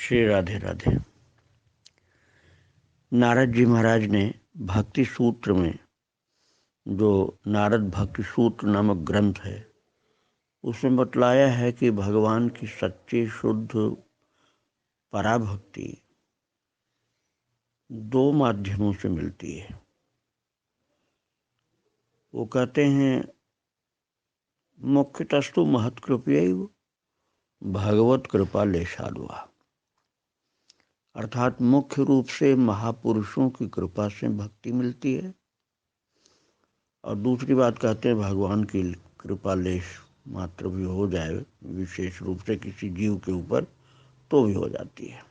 श्री राधे राधे। नारद जी महाराज ने भक्ति सूत्र में, जो नारद भक्ति सूत्र नामक ग्रंथ है, उसमें बतलाया है कि भगवान की सच्ची शुद्ध पराभक्ति दो माध्यमों से मिलती है। वो कहते हैं मुख्यतस्तु महत्कृपयैव भगवत कृपा लेशाद्वा, अर्थात मुख्य रूप से महापुरुषों की कृपा से भक्ति मिलती है, और दूसरी बात कहते हैं भगवान की कृपा लेश मात्र भी हो जाए विशेष रूप से किसी जीव के ऊपर तो भी हो जाती है।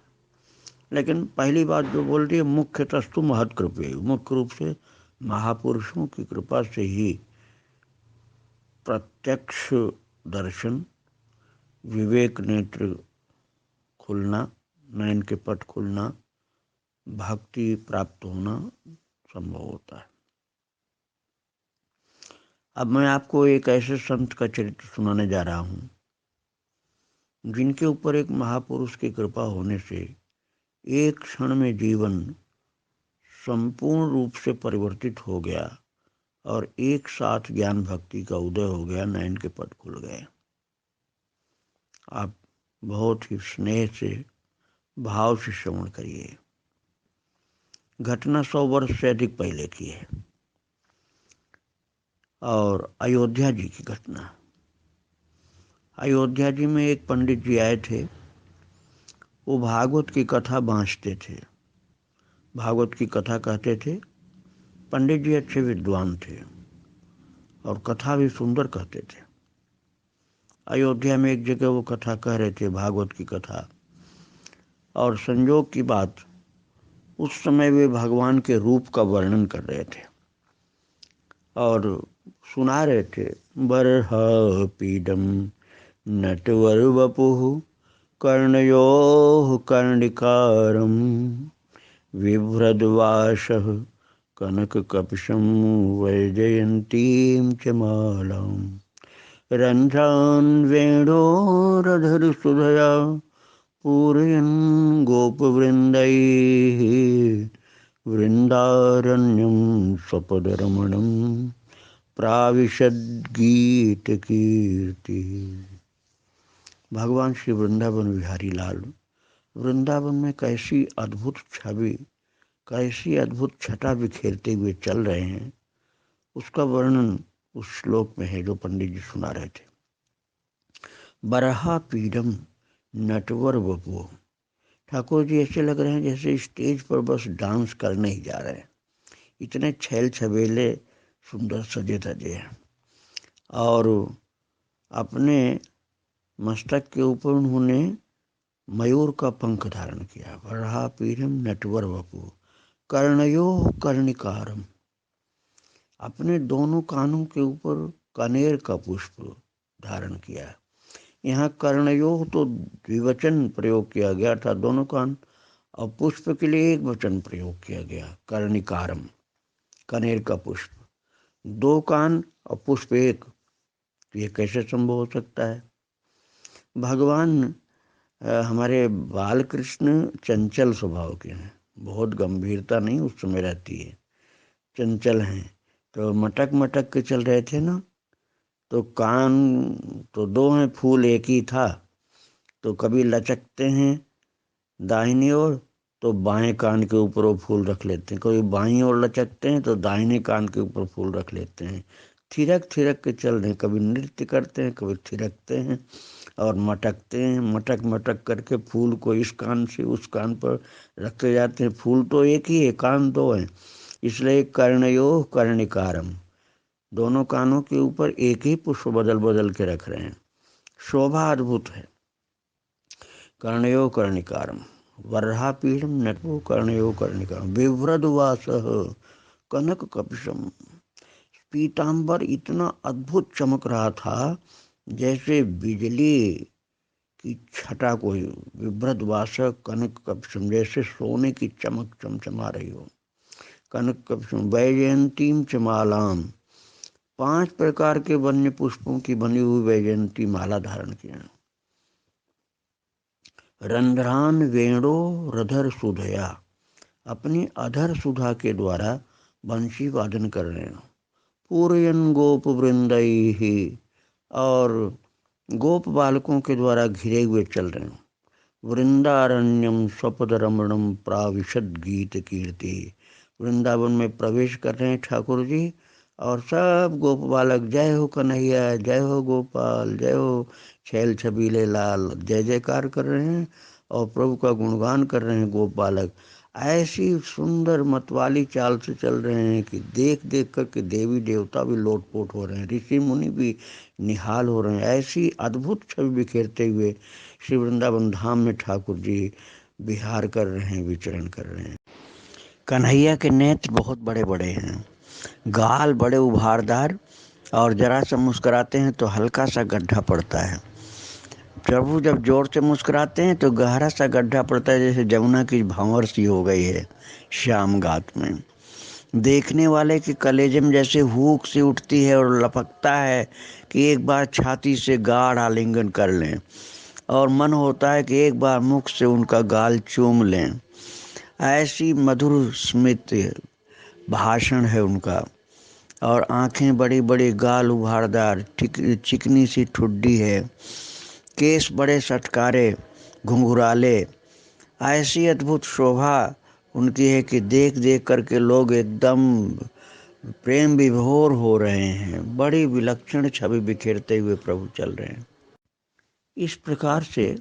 लेकिन पहली बात जो बोल रही है मुख्यतस्तु महत्कृपयैव, मुख्य रूप से महापुरुषों की कृपा से ही प्रत्यक्ष दर्शन, विवेक नेत्र खुलना, नयन के पट खुलना, भक्ति प्राप्त होना संभव होता है। अब मैं आपको एक ऐसे संत का चरित्र सुनाने जा रहा हूँ जिनके ऊपर एक महापुरुष की कृपा होने से एक क्षण में जीवन संपूर्ण रूप से परिवर्तित हो गया और एक साथ ज्ञान भक्ति का उदय हो गया, नयन के पट खुल गए। आप बहुत ही स्नेह से, भाव से श्रवण करिए। घटना 100 वर्ष से अधिक पहले की है और अयोध्या जी की घटना। अयोध्या जी में एक पंडित जी आए थे। वो भागवत की कथा बाँचते थे, भागवत की कथा कहते थे। पंडित जी अच्छे विद्वान थे और कथा भी सुंदर कहते थे। अयोध्या में एक जगह वो कथा कह रहे थे, भागवत की कथा, और संयोग की बात उस समय वे भगवान के रूप का वर्णन कर रहे थे और सुना रहे थे। बर्हा पीडम नटवर वपुः कर्णयोः कर्णिकारं बिभ्रद्वासः कनककपिशं वैजयन्तीं च मालां रन्ध्रान् वेणोरधरसुधया पूरयन् गोपवृन्दैः वृन्दारण्यं स्वपदरमणं प्राविशद्गीतकीर्तिः। भगवान श्री वृंदावन बिहारी लाल वृंदावन में कैसी अद्भुत छवि, कैसी अद्भुत छटा बिखेरते हुए चल रहे हैं, उसका वर्णन उस श्लोक में है जो पंडित जी सुना रहे थे। बरहा पीडम नटवर वपु। ठाकुर जी ऐसे लग रहे हैं जैसे स्टेज पर बस डांस करने ही जा रहे हैं, इतने छैल छबेले सुंदर सजे धजे हैं। और अपने मस्तक के ऊपर उन्होंने मयूर का पंख धारण किया। बरहा पीडम नटवर वपु कर्णयोः कर्णिकारम। अपने दोनों कानों के ऊपर कनेर का पुष्प धारण किया। यहाँ कर्णयोः तो द्विवचन प्रयोग किया गया था, दोनों कान, और पुष्प के लिए एक वचन प्रयोग किया गया, कर्णिकारम, कनेर का पुष्प। दो कान और पुष्प एक, ये कैसे संभव हो सकता है? भगवान हमारे बाल कृष्ण चंचल स्वभाव के हैं, बहुत गंभीरता नहीं उस समय रहती है, चंचल हैं। तो मटक मटक के चल रहे थे ना, तो कान तो दो हैं, फूल एक ही था, तो कभी लचकते हैं दाहिनी ओर तो बाएं कान के ऊपर वो फूल रख लेते हैं, कभी बाईं ओर लचकते हैं तो दाहिने कान के ऊपर फूल रख लेते हैं। थिरक थिरक के चल रहे हैं, कभी नृत्य करते हैं, कभी थिरकते हैं और मटकते हैं। मटक मटक करके फूल को इस कान से उस कान पर रखते जाते हैं। फूल तो एक ही है, कान दो हैं, इसलिए कर्णयोः कर्णिकारम, दोनों कानों के ऊपर एक ही पुष्प बदल बदल के रख रहे हैं। शोभा अद्भुत है। कर्णयोः कर्णिकारम वर्हा पीडम नटवो कर्णयोः कर्णिकारम बिभ्रद्वासः कनक कपिशम। पीताम्बर इतना अद्भुत चमक रहा था जैसे बिजली की छटा कोई, विभ्रद्वास कनक कपिशम, जैसे सोने की चमक चमचमा रही हो। कनक कपिशम वैजयंतीम च मालाम, 5 प्रकार के वन्य पुष्पों की बनी हुई वैजयंती माला धारण किया। रंध्रान वेणो रधर सुधया, अपनी अधर सुधा के द्वारा बंशी वादन कर रहे हैं। पूरयन गोप वृंदई, और गोप बालकों के द्वारा घिरे हुए चल रहे हैं। वृंदारण्यम स्वपद रमणम प्राविशद गीत कीर्ति, वृंदावन में प्रवेश कर रहे हैं ठाकुर जी, और सब गोप बालक जय हो कन्हैया, जय हो गोपाल, जय हो छैल छबीले लाल, जय जयकार कर रहे हैं और प्रभु का गुणगान कर रहे हैं गोप बालक। ऐसी सुंदर मतवाली चाल से चल रहे हैं कि देख देख कर के देवी देवता भी लोटपोट हो रहे हैं, ऋषि मुनि भी निहाल हो रहे हैं। ऐसी अद्भुत छवि बिखेरते हुए श्री वृंदावन धाम में ठाकुर जी विहार कर रहे हैं, विचरण कर रहे हैं। कन्हैया के नेत्र बहुत बड़े बड़े हैं, गाल बड़े उभारदार, और जरा सा मुस्कुराते हैं तो हल्का सा गड्ढा पड़ता है। प्रभु जब जोर से मुस्कुराते हैं तो गहरा सा गड्ढा पड़ता है, जैसे जमुना की भंवर सी हो गई है श्याम घाट में। देखने वाले के कलेजे में जैसे हूक सी उठती है और लपकता है कि एक बार छाती से गाढ़ आलिंगन कर लें, और मन होता है कि एक बार मुख से उनका गाल चूम लें। ऐसी मधुर स्मित भाषण है उनका, और आंखें बड़ी बड़ी, गाल उभारदार, चिकनी सी ठुड्डी है, केस बड़े सटकारे घुंघराले। ऐसी अद्भुत शोभा उनकी है कि देख देख करके लोग एकदम प्रेम विभोर हो रहे हैं। बड़ी विलक्षण छवि बिखेरते हुए प्रभु चल रहे हैं। इस प्रकार से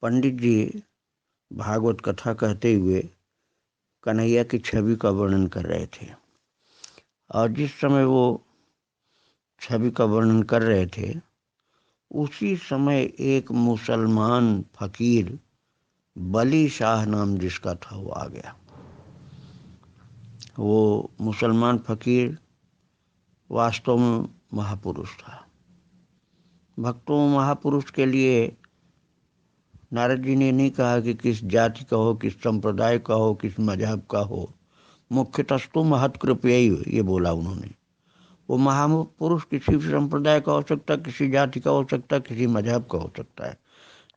पंडित जी भागवत कथा कहते हुए कन्हैया की छवि का वर्णन कर रहे थे, और जिस समय वो छवि का वर्णन कर रहे थे उसी समय एक मुसलमान फकीर, बली शाह नाम जिसका था, वो आ गया। वो मुसलमान फकीर वास्तव में महापुरुष था। भक्तों महापुरुष के लिए नारद जी ने नहीं कहा कि किस जाति का हो, किस संप्रदाय का हो, किस मजहब का हो, मुख्यतस्तु महत्कृपयी, ये बोला उन्होंने। वो महापुरुष किसी भी संप्रदाय का हो सकता, किसी जाति का हो सकता, किसी मजहब का हो सकता है,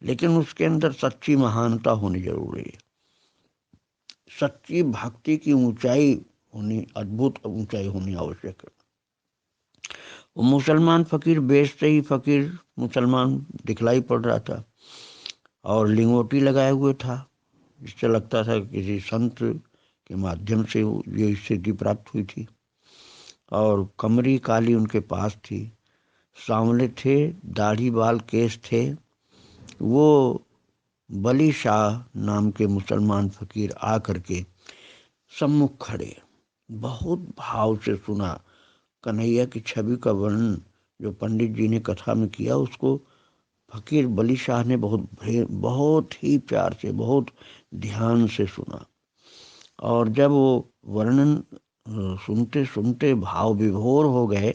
लेकिन उसके अंदर सच्ची महानता होनी जरूरी है। सच्ची भक्ति की ऊंचाई होनी, अद्भुत ऊंचाई होनी आवश्यक है। वो मुसलमान फकीर बेश से ही फकीर मुसलमान दिखलाई पड़ रहा था, और लिंगोटी लगाए हुए था, जिससे लगता था किसी संत के माध्यम से ये स्थिति प्राप्त हुई थी। और कमरी काली उनके पास थी, सांवले थे, दाढ़ी बाल केस थे। वो बली शाह नाम के मुसलमान फकीर आ करके सम्मुख खड़े, बहुत भाव से सुना कन्हैया की छवि का वर्णन जो पंडित जी ने कथा में किया। उसको फकीर बली शाह ने बहुत ही प्यार से, बहुत ध्यान से सुना, और जब वो वर्णन सुनते सुनते भाव विभोर हो गए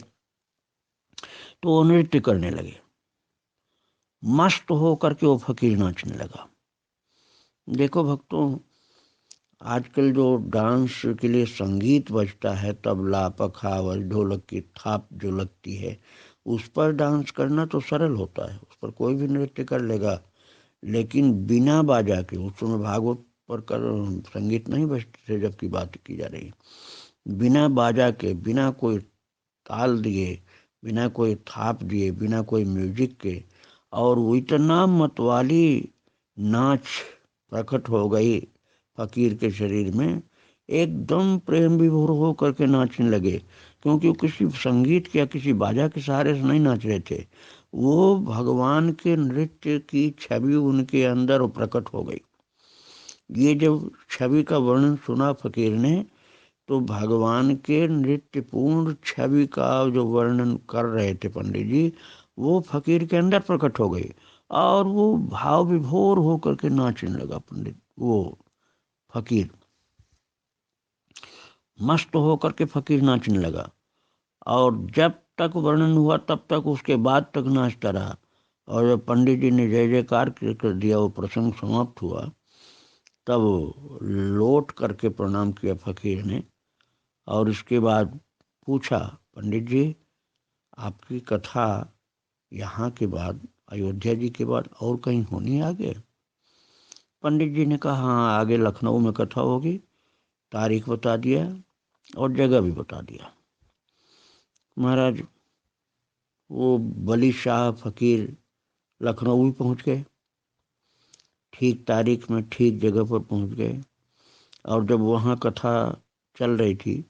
तो वो नृत्य करने लगे। मस्त हो करके वो फकीर नाचने लगा। देखो भक्तों, आजकल जो डांस के लिए संगीत बजता है, तबला, पखावल, ढोलक की थाप जो लगती है, उस पर डांस करना तो सरल होता है, उस पर कोई भी नृत्य कर लेगा। लेकिन बिना बाजा के, उस समय भागवत पर संगीत नहीं बजते थे जबकि बात की जा रही, बिना बाजा के, बिना कोई ताल दिए, बिना कोई थाप दिए, बिना कोई म्यूजिक के, और वो इतना मतवाली नाच प्रकट हो गई फकीर के शरीर में, एकदम प्रेम विभोर हो करके नाचने लगे। क्योंकि वो किसी संगीत के या किसी बाजा के सहारे से नहीं नाच रहे थे, वो भगवान के नृत्य की छवि उनके अंदर प्रकट हो गई। ये जब छवि का वर्णन सुना फकीर ने, तो भगवान के नृत्य पूर्ण छवि का जो वर्णन कर रहे थे पंडित जी, वो फकीर के अंदर प्रकट हो गई, और वो भाव विभोर होकर के नाचने लगा। पंडित वो फकीर मस्त होकर के फकीर नाचने लगा, और जब तक वर्णन हुआ तब तक, उसके बाद तक नाचता रहा। और जब पंडित जी ने जय जयकार कर दिया, वो प्रसंग समाप्त हुआ, तब लौट करके प्रणाम किया फकीर ने, और इसके बाद पूछा, पंडित जी आपकी कथा यहाँ के बाद अयोध्या जी के बाद और कहीं होनी आगे? पंडित जी ने कहा हाँ, आगे लखनऊ में कथा होगी। तारीख बता दिया और जगह भी बता दिया। महाराज वो बली शाह फकीर लखनऊ भी पहुंच गए, ठीक तारीख में ठीक जगह पर पहुंच गए। और जब वहाँ कथा चल रही थी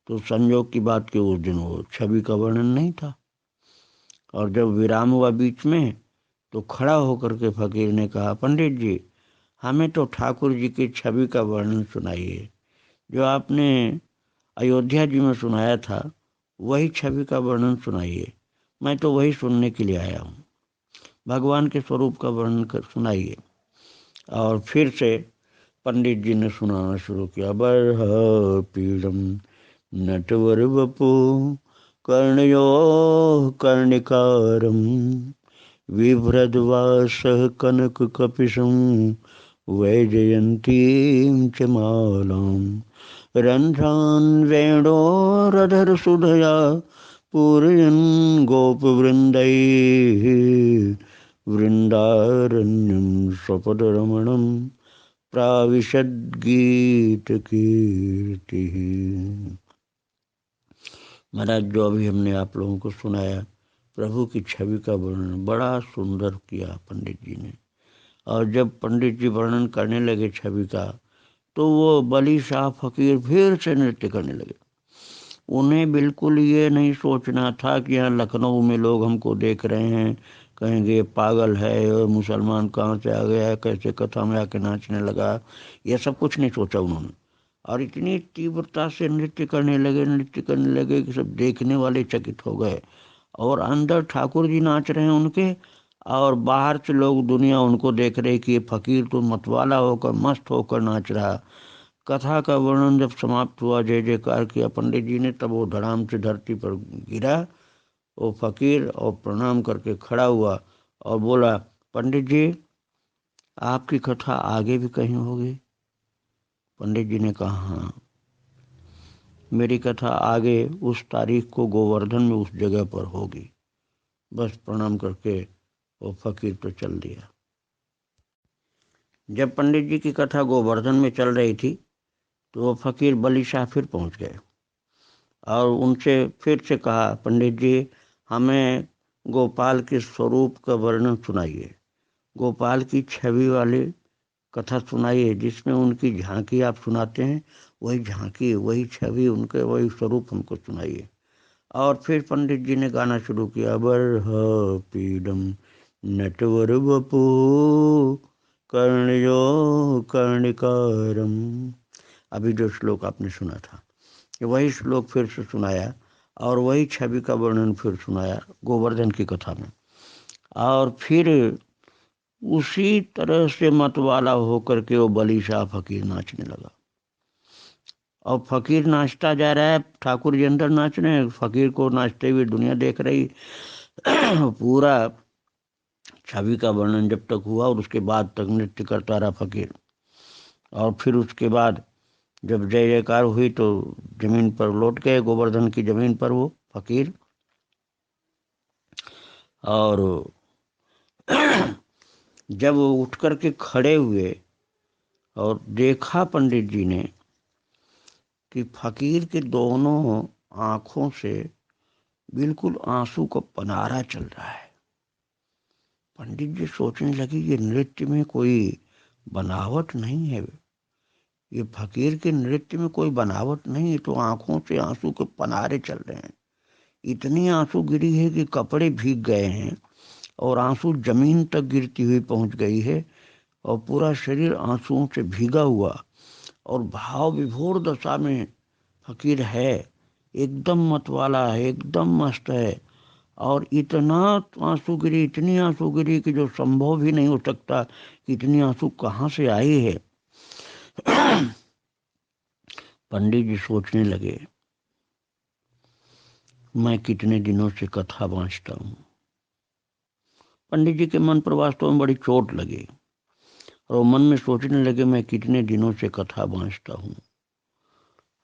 तो संयोग की बात कि उस दिन वो छवि का वर्णन नहीं था। और जब विराम हुआ बीच में तो खड़ा होकर के फकीर ने कहा, पंडित जी हमें तो ठाकुर जी की छवि का वर्णन सुनाइए। जो आपने अयोध्या जी में सुनाया था वही छवि का वर्णन सुनाइए। मैं तो वही सुनने के लिए आया हूँ। भगवान के स्वरूप का वर्णन कर सुनाइए। और फिर से पंडित जी ने सुनाना शुरू किया। बरह पीड़म नटवर वपु कर्णयो कर्णिकारम विभ्रद्वास कनक कपिशं वैजयन्तीं च मालाम् रन्ध्रान् वेणोरधर सुधया पूरयन् गोपवृन्दैः वृन्दारण्यं स्वपदरमणं प्राविशद्गीत कीर्ति। महाराज जो अभी हमने आप लोगों को सुनाया प्रभु की छवि का वर्णन बड़ा सुंदर किया पंडित जी ने। और जब पंडित जी वर्णन करने लगे छवि का तो वो बली शाह फकीर फिर से नृत्य करने लगे। उन्हें बिल्कुल ये नहीं सोचना था कि यहाँ लखनऊ में लोग हमको देख रहे हैं, कहेंगे पागल है और मुसलमान कहाँ से आ गया है, कैसे कथा में आके नाचने लगा। ये सब कुछ नहीं सोचा उन्होंने। और इतनी तीव्रता से नृत्य करने लगे कि सब देखने वाले चकित हो गए। और अंदर ठाकुर जी नाच रहे हैं उनके, और बाहर से लोग दुनिया उनको देख रहे कि ये फकीर तो मतवाला होकर मस्त होकर नाच रहा। कथा का वर्णन जब समाप्त हुआ, जय जयकार किया पंडित जी ने, तब वो धड़ाम से धरती पर गिरा वो फकीर और प्रणाम करके खड़ा हुआ और बोला, पंडित जी आपकी कथा आगे भी कहीं होगी? पंडित जी ने कहा हाँ, मेरी कथा आगे उस तारीख को गोवर्धन में उस जगह पर होगी। बस प्रणाम करके वो फकीर तो चल दिया। जब पंडित जी की कथा गोवर्धन में चल रही थी तो वो फकीर बली शाह फिर पहुंच गए और उनसे फिर से कहा, पंडित जी हमें गोपाल के स्वरूप का वर्णन सुनाइए। गोपाल की छवि वाली कथा सुनाइए, जिसमें उनकी झांकी आप सुनाते हैं वही झांकी वही छवि उनके वही स्वरूप हमको सुनाइए। और फिर पंडित जी ने गाना शुरू किया। बरह पीडम नटवर वपु कर्णयो कर्णिकारम। अभी जो श्लोक आपने सुना था वही श्लोक फिर से सुनाया और वही छवि का वर्णन फिर सुनाया गोवर्धन की कथा में। और फिर उसी तरह से मतवाला होकर के वो बली शाह फकीर नाचने लगा। और फकीर नाचता जा रहा है, ठाकुर जी अंदर नाच रहे हैं, फकीर को नाचते हुए दुनिया देख रही। पूरा छवि का वर्णन जब तक हुआ और उसके बाद तक नृत्य करता रहा फकीर। और फिर उसके बाद जब जय जयकार हुई तो जमीन पर लौट गए, गोवर्धन की जमीन पर वो फकीर। और जब वो उठ करके खड़े हुए और देखा पंडित जी ने कि फकीर के दोनों आंखों से बिल्कुल आंसू का पनारा चल रहा है। पंडित जी सोचने लगे ये नृत्य में कोई बनावट नहीं है, ये फकीर के नृत्य में कोई बनावट नहीं, तो आंखों से आंसू के पनारे चल रहे हैं। इतनी आंसू गिरी है कि कपड़े भीग गए हैं और आंसू जमीन तक गिरती हुई पहुंच गई है और पूरा शरीर आंसुओं से भीगा हुआ और भाव विभोर दशा में फकीर है, एकदम मतवाला है, एकदम मस्त है। और इतना आंसू गिरी, इतनी आंसू गिरी कि जो संभव भी नहीं हो सकता कि इतनी आंसू कहाँ से आई है। पंडित जी सोचने लगे, मैं कितने दिनों से कथा बांचता हूँ। पंडित जी के मन पर वास्तव में बड़ी चोट लगी और वो मन में सोचने लगे, मैं कितने दिनों से कथा बांचता हूँ,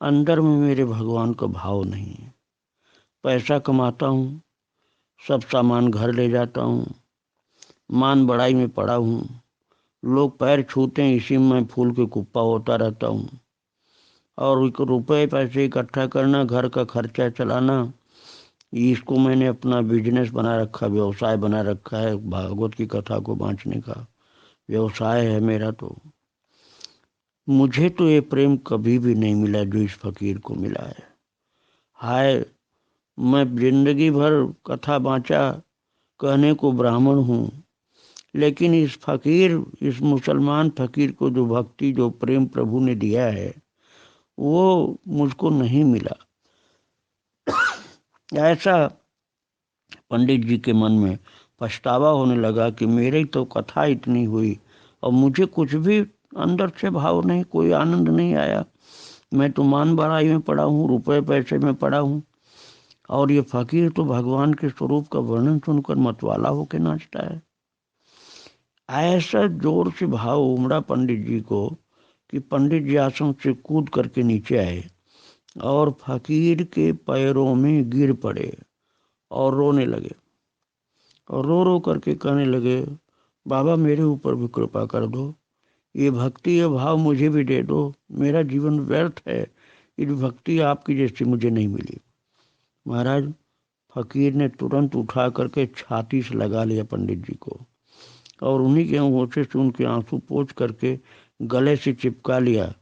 अंदर में मेरे भगवान का भाव नहीं है। पैसा कमाता हूँ, सब सामान घर ले जाता हूँ, मान बढ़ाई में पड़ा हूँ, लोग पैर छूते हैं इसी में फूल के कुप्पा होता रहता हूँ। और रुपए पैसे इकट्ठा करना, घर का खर्चा चलाना, इसको मैंने अपना बिजनेस बना रखा, व्यवसाय बना रखा है। भागवत की कथा को बांटने का व्यवसाय है मेरा। तो मुझे तो ये प्रेम कभी भी नहीं मिला जो इस फकीर को मिला है। हाय, मैं जिंदगी भर कथा बाँचा, कहने को ब्राह्मण हूँ, लेकिन इस फकीर, इस मुसलमान फकीर को जो भक्ति, जो प्रेम प्रभु ने दिया है, वो मुझको नहीं मिला। ऐसा पंडित जी के मन में पछतावा होने लगा कि मेरी तो कथा इतनी हुई और मुझे कुछ भी अंदर से भाव नहीं, कोई आनंद नहीं आया। मैं तो मान बढ़ाई में पड़ा हूँ, रुपए पैसे में पड़ा हूँ, और ये फकीर तो भगवान के स्वरूप का वर्णन सुनकर मतवाला होकर नाचता है। ऐसा जोर से भाव उमड़ा पंडित जी को कि पंडित जी आसन से कूद करके नीचे आए और फकीर के पैरों में गिर पड़े और रोने लगे। और रो रो करके कहने लगे, बाबा मेरे ऊपर भी कृपा कर दो, ये भक्ति, ये भाव मुझे भी दे दो, मेरा जीवन व्यर्थ है, ये भक्ति आपकी जैसी मुझे नहीं मिली। महाराज, फकीर ने तुरंत उठा करके छाती से लगा लिया पंडित जी को और उन्हीं के अंगूठे से उनके आंसू पोंछ करके गले से चिपका लिया।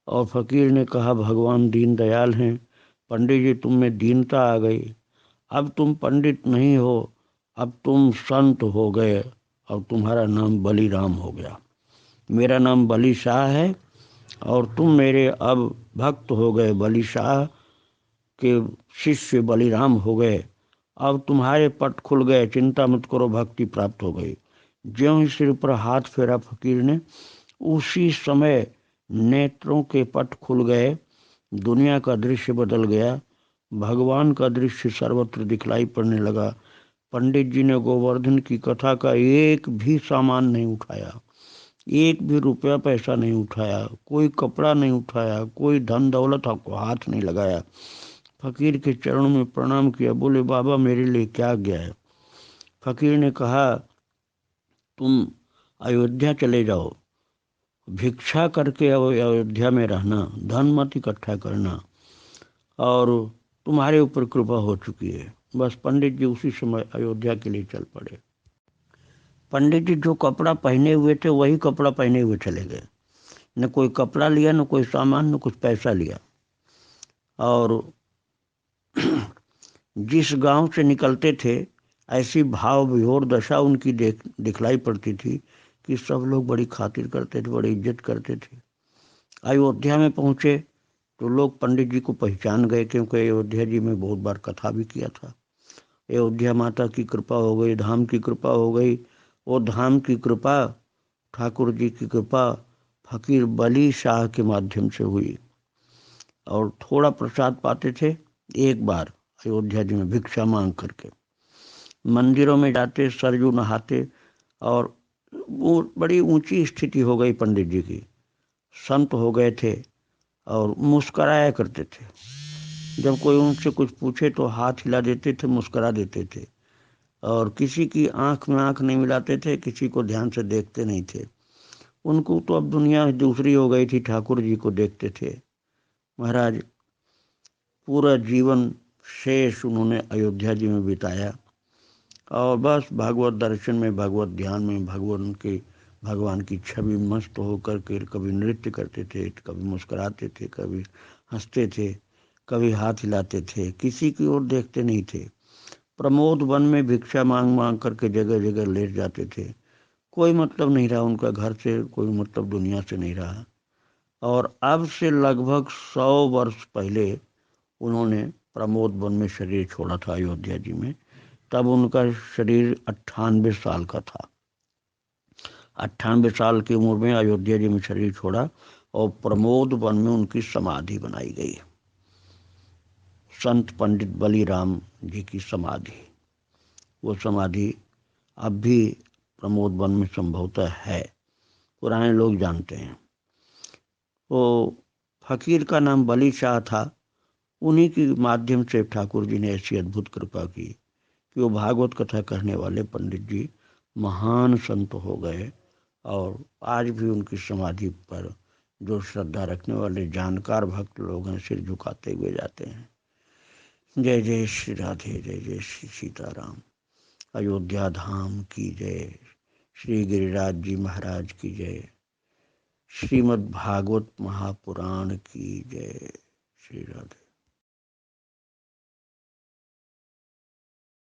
और फकीर ने कहा, भगवान दीन दयाल हैं, पंडित जी तुम में दीनता आ गई, अब तुम पंडित नहीं हो, अब तुम संत हो गए, अब तुम्हारा नाम बलिराम हो गया। मेरा नाम बलि शाह है और तुम मेरे अब भक्त हो गए, बलि शाह के शिष्य बलिराम हो गए। अब तुम्हारे पट खुल गए, चिंता मत करो, भक्ति प्राप्त हो गई। ज्यों ही सिर पर हाथ फेरा फकीर ने, उसी समय नेत्रों के पट खुल गए, दुनिया का दृश्य बदल गया, भगवान का दृश्य सर्वत्र दिखलाई पड़ने लगा। पंडित जी ने गोवर्धन की कथा का एक भी सामान नहीं उठाया, एक भी रुपया पैसा नहीं उठाया, कोई कपड़ा नहीं उठाया, कोई धन दौलत को हाथ नहीं लगाया। फकीर के चरणों में प्रणाम किया, बोले बाबा मेरे लिए क्या गया है। फकीर ने कहा, तुम अयोध्या चले जाओ, भिक्षा करके अयोध्या में रहना, धन मत इकट्ठा करना, और तुम्हारे ऊपर कृपा हो चुकी है। बस पंडित जी उसी समय अयोध्या के लिए चल पड़े। पंडित जी जो कपड़ा पहने हुए थे वही कपड़ा पहने हुए चले गए, न कोई कपड़ा लिया, न कोई सामान, न कुछ पैसा लिया। और जिस गांव से निकलते थे ऐसी भाव विभोर दशा उनकी दिखलाई पड़ती थी कि सब लोग बड़ी खातिर करते थे, बड़ी इज्जत करते थे। अयोध्या में पहुंचे तो लोग पंडित जी को पहचान गए, क्योंकि अयोध्या जी में बहुत बार कथा भी किया था। अयोध्या माता की कृपा हो गई, धाम की कृपा हो गई। वो धाम की कृपा, ठाकुर जी की कृपा फकीर बली शाह के माध्यम से हुई। और थोड़ा प्रसाद पाते थे। एक बार अयोध्या जी में भिक्षा मांग करके मंदिरों में जाते, सरजू नहाते, और वो बड़ी ऊंची स्थिति हो गई पंडित जी की, संत हो गए थे और मुस्कराया करते थे। जब कोई उनसे कुछ पूछे तो हाथ हिला देते थे, मुस्करा देते थे, और किसी की आंख में आंख नहीं मिलाते थे, किसी को ध्यान से देखते नहीं थे। उनको तो अब दुनिया दूसरी हो गई थी, ठाकुर जी को देखते थे। महाराज, पूरा जीवन शेष उन्होंने अयोध्या जी में बिताया और बस भागवत दर्शन में, भगवत ध्यान में, भगवान की छवि मस्त होकर के कभी नृत्य करते थे, कभी मुस्कुराते थे, कभी हंसते थे, कभी हाथ हिलाते थे, किसी की ओर देखते नहीं थे। प्रमोद वन में भिक्षा मांग मांग करके जगह जगह लेट जाते थे। कोई मतलब नहीं रहा उनका, घर से कोई मतलब दुनिया से नहीं रहा। और अब से लगभग 100 वर्ष पहले उन्होंने प्रमोद वन में शरीर छोड़ा था अयोध्या जी में। तब उनका शरीर 98 साल का था। 98 साल की उम्र में अयोध्या जी में शरीर छोड़ा और प्रमोद वन में उनकी समाधि बनाई गई, संत पंडित बलिराम जी की समाधि। वो समाधि अब भी प्रमोद वन में संभवतः है, पुराने लोग जानते हैं। वो फकीर का नाम बली शाह था। उन्हीं के माध्यम से ठाकुर जी ने ऐसी अद्भुत कृपा की कि वो भागवत कथा कहने वाले पंडित जी महान संत हो गए और आज भी उनकी समाधि पर जो श्रद्धा रखने वाले जानकार भक्त लोग हैं सिर झुकाते हुए जाते हैं। जय जय श्री राधे, जय जय श्री सीताराम। अयोध्या धाम की जय, श्री गिरिराज जी महाराज की जय, श्रीमद् भागवत महापुराण की जय। श्री राधे।